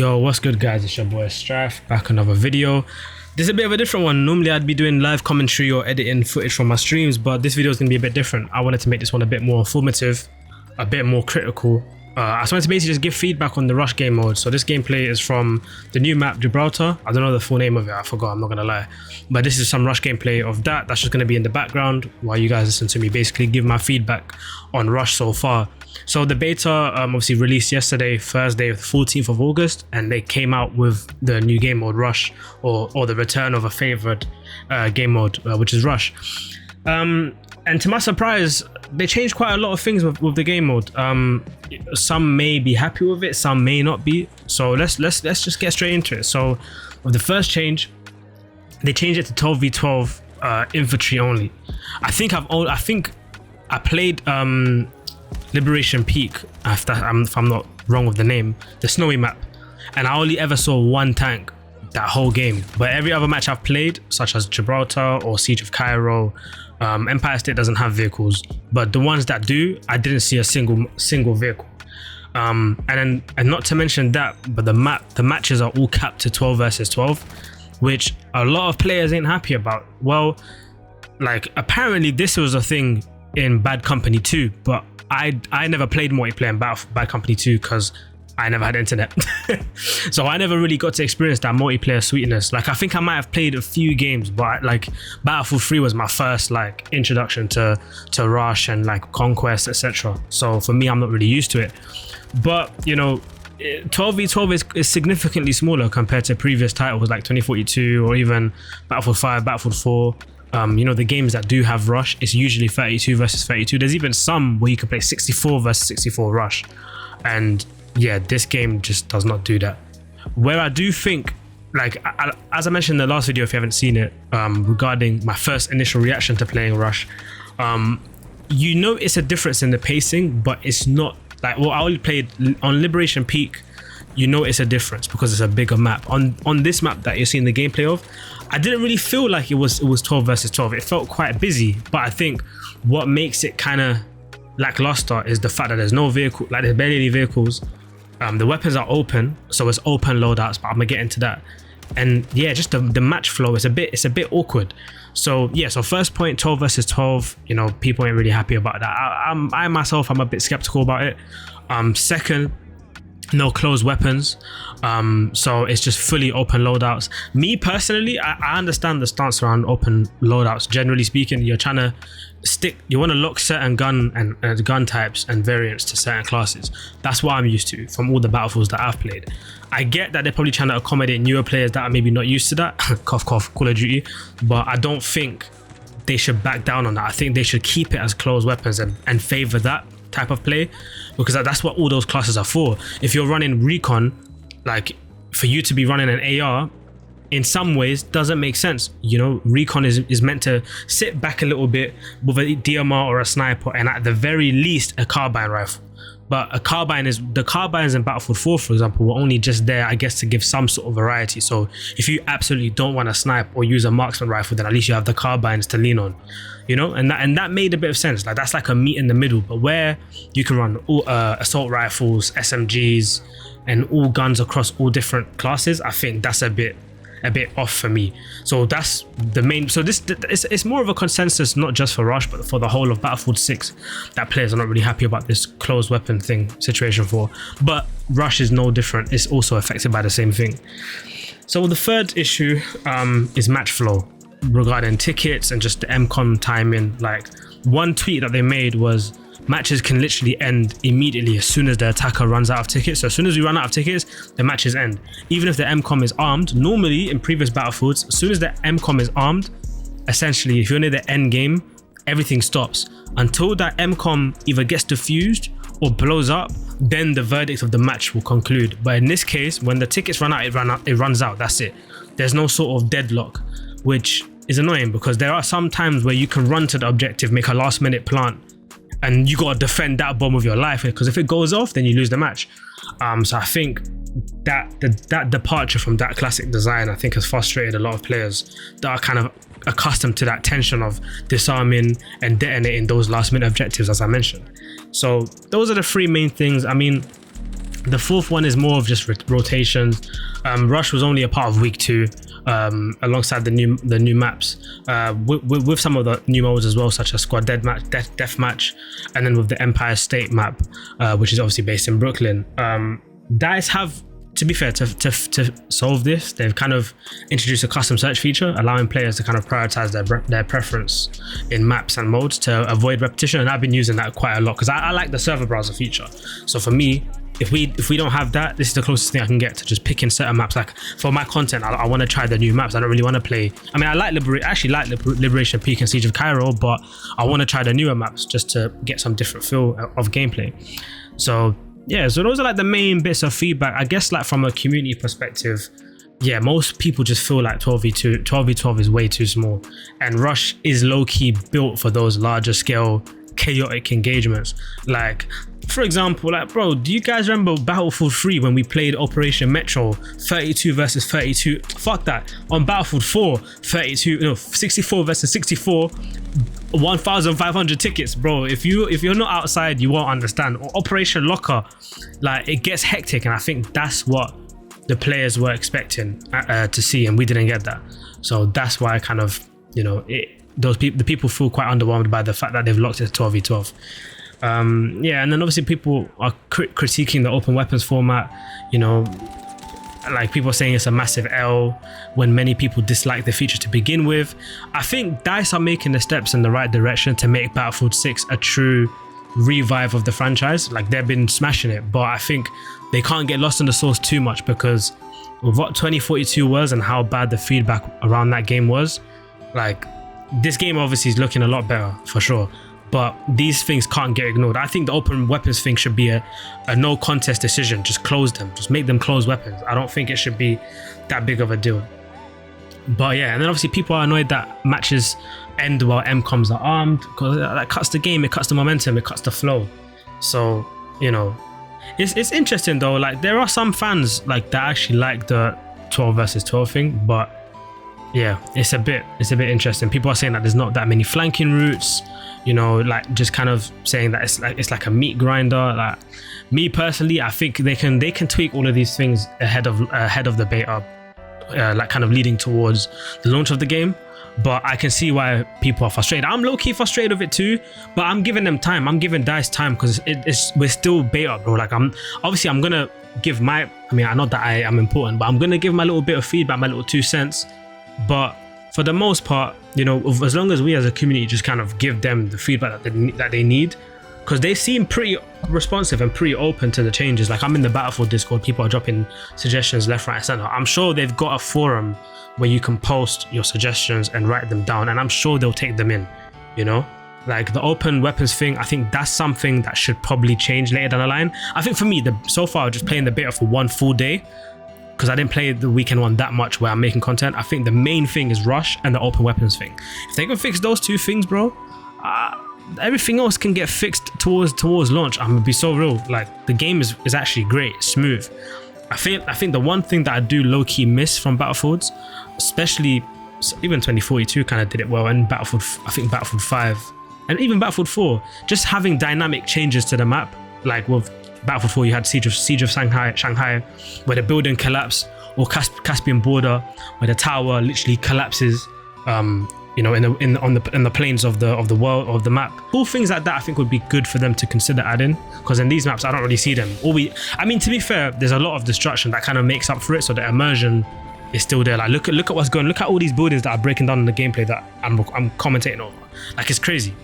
Yo, what's good guys? It's your boy Strife, back another video. This is a bit of a different one. Normally I'd be doing live commentary or editing footage from my streams, but this video is going to be a bit different. I wanted to make this one a bit more informative, a bit more critical. I just wanted to basically just give feedback on the rush game mode. So this gameplay is from the new map Gibraltar. I don't know the full name of it, I forgot, I'm not gonna lie. But this is some rush gameplay of that. That's just gonna be in the background while you guys listen to me basically give my feedback on rush so far. So the beta obviously released yesterday, Thursday, the 14th of August, and they came out with the new game mode Rush, or the return of a favorite game mode, which is Rush. And to my surprise, they changed quite a lot of things with the game mode. Some may be happy with it, some may not be. So let's just get straight into it. So with the first change, they changed it to 12v12 infantry only. I think I played Liberation Peak, if I'm not wrong with the name, the snowy map, and I only ever saw one tank that whole game. But every other match I've played, such as Gibraltar or Siege of Cairo, Empire State doesn't have vehicles, but the ones that do, I didn't see a single vehicle. And not to mention that, but the matches are all capped to 12 versus 12, which a lot of players ain't happy about. Well, like apparently this was a thing in Bad Company 2, but I never played multiplayer in Bad Company 2 because I never had internet. So I never really got to experience that multiplayer sweetness. Like I think I might have played a few games, but like Battlefield 3 was my first like introduction to Rush and like Conquest, etc. So for me, I'm not really used to it. But you know, 12v12 is significantly smaller compared to previous titles like 2042 or even Battlefield 5, Battlefield 4. You know, the games that do have Rush, it's usually 32 versus 32. There's even some where you can play 64 versus 64 Rush. And yeah, this game just does not do that. Where I do think, like, as I mentioned in the last video, if you haven't seen it, regarding my first initial reaction to playing Rush, you know it's a difference in the pacing, but it's not like, well, I only played on Liberation Peak. You know it's a difference because it's a bigger map. On this map that you're seeing the gameplay of, I didn't really feel like it was 12 versus 12. It felt quite busy, but I think what makes it kind of lackluster is the fact that there's no vehicle, like there's barely any vehicles. The weapons are open, so it's open loadouts, but I'm gonna get into that. And yeah, just the match flow is a bit awkward. So yeah, so first point, 12 versus 12, you know, people ain't really happy about that. I myself, I'm a bit skeptical about it. Second, no closed weapons, so it's just fully open loadouts. Me personally, I understand the stance around open loadouts. Generally speaking, you're trying to you want to lock certain gun types and variants to certain classes. That's what I'm used to from all the Battlefields that I've played. I get that they're probably trying to accommodate newer players that are maybe not used to that, cough cough, Call of Duty, but I don't think they should back down on that. I think they should keep it as closed weapons and favor that type of play, because that's what all those classes are for. If you're running recon, like for you to be running an AR in some ways doesn't make sense. You know, recon is meant to sit back a little bit with a DMR or a sniper, and at the very least a carbine rifle. But the carbines in Battlefield 4, for example, were only just there, I guess, to give some sort of variety. So if you absolutely don't want to snipe or use a marksman rifle, then at least you have the carbines to lean on, you know, and that made a bit of sense. Like that's like a meet in the middle, but where you can run all assault rifles, SMGs, and all guns across all different classes, I think that's a bit off for me. So that's the main. So it's more of a consensus, not just for Rush, but for the whole of Battlefield 6, that players are not really happy about this closed weapon situation for. But Rush is no different. It's also affected by the same thing. So the third issue is match flow regarding tickets and just the MCOM timing. Like one tweet that they made was, matches can literally end immediately as soon as the attacker runs out of tickets. So as soon as we run out of tickets, the matches end. Even if the MCOM is armed, normally in previous Battlefields, as soon as the MCOM is armed, essentially if you're near the end game, everything stops. Until that MCOM either gets defused or blows up, then the verdict of the match will conclude. But in this case, when the tickets run out, it runs out, that's it. There's no sort of deadlock, which is annoying because there are some times where you can run to the objective, make a last minute plant, and you got to defend that bomb with your life, because if it goes off, then you lose the match. So I think that departure from that classic design, I think, has frustrated a lot of players that are kind of accustomed to that tension of disarming and detonating those last minute objectives, as I mentioned. So those are the three main things. I mean, The fourth one is more of just rotations. Rush was only a part of week 2, alongside the new maps, with some of the new modes as well, such as squad deathmatch, and then with the Empire State map, which is obviously based in Brooklyn. DICE have, to be fair, to solve this, they've kind of introduced a custom search feature, allowing players to kind of prioritize their preference in maps and modes to avoid repetition. And I've been using that quite a lot because I like the server browser feature. So for me, if we don't have that, this is the closest thing I can get to just picking certain maps. Like for my content, I want to try the new maps. I don't really want to play. I mean, I like Liberation Peak and Siege of Cairo, but I want to try the newer maps just to get some different feel of gameplay. So yeah, so those are like the main bits of feedback. I guess like from a community perspective, yeah, most people just feel like 12v12 is way too small, and Rush is low-key built for those larger scale chaotic engagements. Like, for example, like, bro, do you guys remember Battlefield 3 when we played Operation Metro 32 versus 32? Fuck that. On Battlefield 4, 64 versus 64, 1,500 tickets, bro. If you're not outside, you won't understand. Or Operation Locker, like, it gets hectic, and I think that's what the players were expecting to see, and we didn't get that. So that's why I kind of, you know, the people feel quite underwhelmed by the fact that they've locked it to 12v12. Yeah, and then obviously people are critiquing the open weapons format, you know, like people are saying it's a massive L when many people dislike the feature to begin with. I think DICE are making the steps in the right direction to make Battlefield 6 a true revive of the franchise. Like, they've been smashing it, but I think they can't get lost in the sauce too much, because with what 2042 was and how bad the feedback around that game was, like, this game obviously is looking a lot better for sure, but these things can't get ignored. I think the open weapons thing should be a no contest decision. Just close them, just make them close weapons. I don't think it should be that big of a deal. But yeah, and then obviously people are annoyed that matches end while MCOMs are armed, because that cuts the game, it cuts the momentum, it cuts the flow. So, you know, it's interesting though. Like, there are some fans like that actually like the 12 versus 12 thing, but yeah, it's a bit interesting. People are saying that there's not that many flanking routes, you know, like just kind of saying that it's like a meat grinder. Like, me personally, I think they can tweak all of these things ahead of the beta, like kind of leading towards the launch of the game. But I can see why people are frustrated. I'm low-key frustrated with it too, but I'm giving them time. I'm giving DICE time, because we're still beta, bro. Like, I'm gonna give my, I mean, I know that I am important, but I'm gonna give my little bit of feedback, my little 2 cents. But for the most part, you know, as long as we as a community just kind of give them the feedback that they need, because they seem pretty responsive and pretty open to the changes. Like, I'm in the Battlefield Discord, people are dropping suggestions left, right, and center. I'm sure they've got a forum where you can post your suggestions and write them down, and I'm sure they'll take them in, you know? Like, the open weapons thing, I think that's something that should probably change later down the line. I think for me, so far, just playing the beta for one full day, because I didn't play the weekend one that much where I'm making content. I think the main thing is Rush and the open weapons thing. If they can fix those 2 things, bro, everything else can get fixed towards launch. I'm gonna be so real. Like, the game is actually great, smooth. I think the one thing that I do low-key miss from Battlefields, especially even 2042 kind of did it well, and Battlefield 5 and even Battlefield 4, just having dynamic changes to the map. Like with Battlefield 4, you had Siege of Shanghai, where the building collapsed, or Caspian Border, where the tower literally collapses. You know, on the plains of the world, of the map. All things like that, I think would be good for them to consider adding, because in these maps I don't really see them. I mean, to be fair, there's a lot of destruction that kind of makes up for it, so the immersion is still there. Like, look at what's going. Look at all these buildings that are breaking down in the gameplay that I'm commentating over. Like, it's crazy.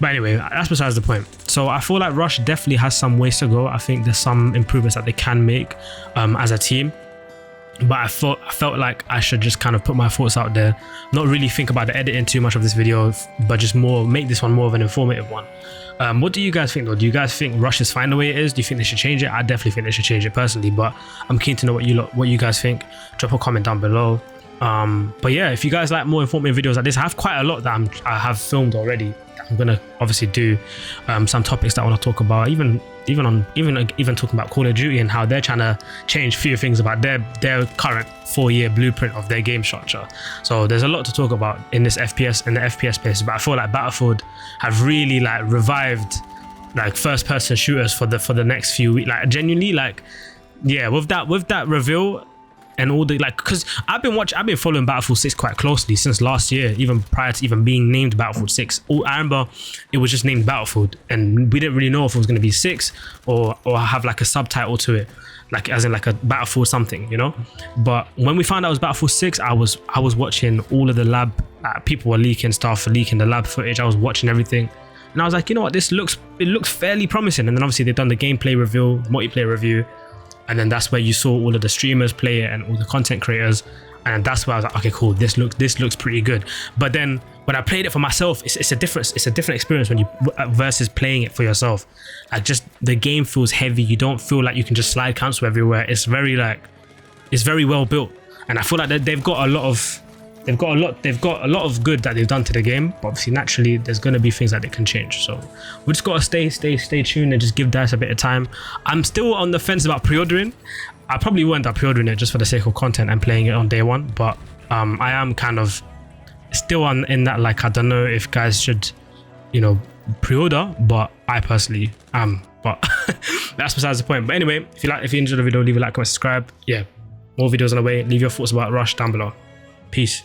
But anyway, that's besides the point. So I feel like Rush definitely has some ways to go. I think there's some improvements that they can make as a team. But I felt like I should just kind of put my thoughts out there, not really think about the editing too much of this video, but just make this one more of an informative one. What do you guys think though? Do you guys think Rush is fine the way it is? Do you think they should change it? I definitely think they should change it personally, but I'm keen to know what you guys think. Drop a comment down below. But yeah, if you guys like more informative videos like this, I have quite a lot that I have filmed already. I'm gonna obviously do some topics that I want to talk about, even talking about Call of Duty and how they're trying to change a few things about their current 4-year blueprint of their game structure. So there's a lot to talk about in the FPS space, but I feel like Battlefield have really like revived like first person shooters for the next few weeks. Like genuinely, like yeah, with that reveal and all the like, because I've been following Battlefield 6 quite closely since last year, even prior to even being named Battlefield 6. I remember it was just named Battlefield, and we didn't really know if it was going to be 6 or have like a subtitle to it, like as in like a Battlefield something, you know. But when we found out it was Battlefield 6, I was watching all of the lab, people were leaking the lab footage. I was watching everything, and I was like, you know what, it looks fairly promising. And then obviously they've done the gameplay reveal, multiplayer review, and then that's where you saw all of the streamers play it and all the content creators, and that's where I was like, okay, cool, this looks pretty good. But then when I played it for myself, it's a different experience when you versus playing it for yourself. Like, just the game feels heavy. You don't feel like you can just slide cancel everywhere. It's very well built, and I feel like they've got a lot of good that they've done to the game. But obviously, naturally, there's going to be things that they can change. So we just got to stay tuned and just give DICE a bit of time. I'm still on the fence about pre-ordering. I probably won't end up pre-ordering it just for the sake of content and playing it on day one. But I am kind of still in that, like, I don't know if guys should, you know, pre-order, but I personally am. But that's besides the point. But anyway, if you enjoyed the video, leave a like, comment, subscribe. Yeah, more videos on the way. Leave your thoughts about Rush down below. Peace.